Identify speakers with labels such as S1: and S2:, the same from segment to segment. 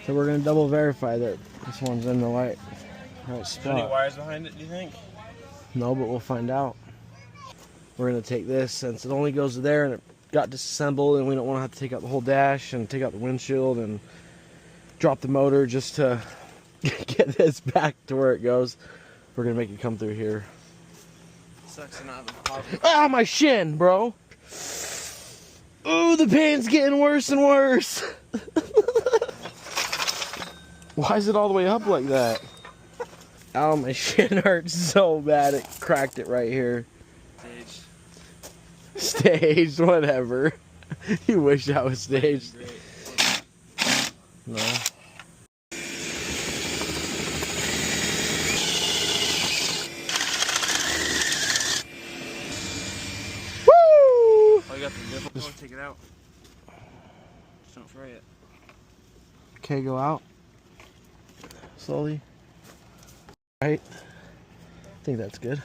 S1: So we're gonna double verify that this one's in the right
S2: Is
S1: spot.
S2: there any wires behind it, do you think?
S1: No, but we'll find out. We're gonna take this since it only goes there and it got disassembled, and we don't want to have to take out the whole dash and take out the windshield and drop the motor just to get this back to where it goes. We're gonna make it come through here.
S2: Sucks to not have a
S1: Ah, my shin, bro. Ooh, the pain's getting worse and worse. Why is it all the way up like that? Oh, my shin hurts so bad it cracked it right here. Staged, whatever. You wish I was staged. No. Woo!
S2: Oh, you got the nipple. Just take it out. Just don't fry it.
S1: Okay, go out. Slowly. Right. I think that's good.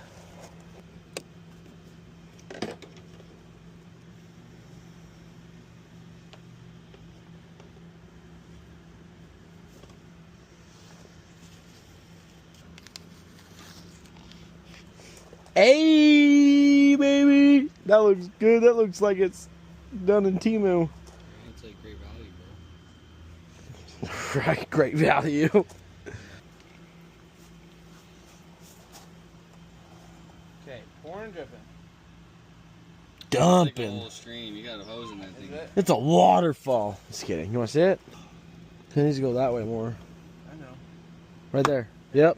S1: Hey, baby! That looks good. That looks like it's done in Temu.
S2: That's like great value, bro.
S1: Right, great value.
S2: Okay, pouring, dripping.
S1: Dumping.
S2: It's like a whole stream. You got a hose in that thing.
S1: It's a waterfall. Just kidding. You want to see it? It needs to go that way more.
S2: I know.
S1: Right there. Yep.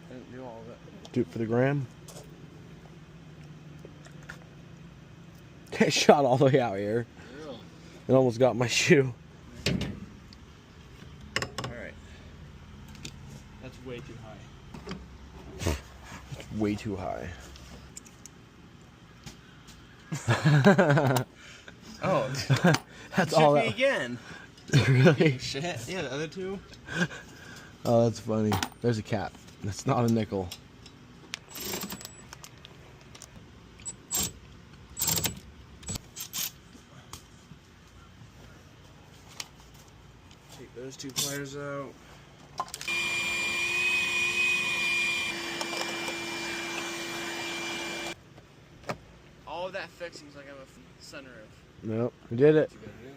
S2: I didn't do all of it.
S1: Do it for the gram. It shot all the way out here.
S2: Real.
S1: It almost got my shoe.
S2: Alright. That's way too high.
S1: Way too high.
S2: Oh.
S1: That's all
S2: Check
S1: that.
S2: me again.
S1: Really?
S2: Shit. Yeah, the other two.
S1: Oh, that's funny. There's a cap. That's not a nickel.
S2: Take those two pliers out. All of that fixing's like I'm a sunroof.
S1: Nope. We did it.
S2: What you gotta do?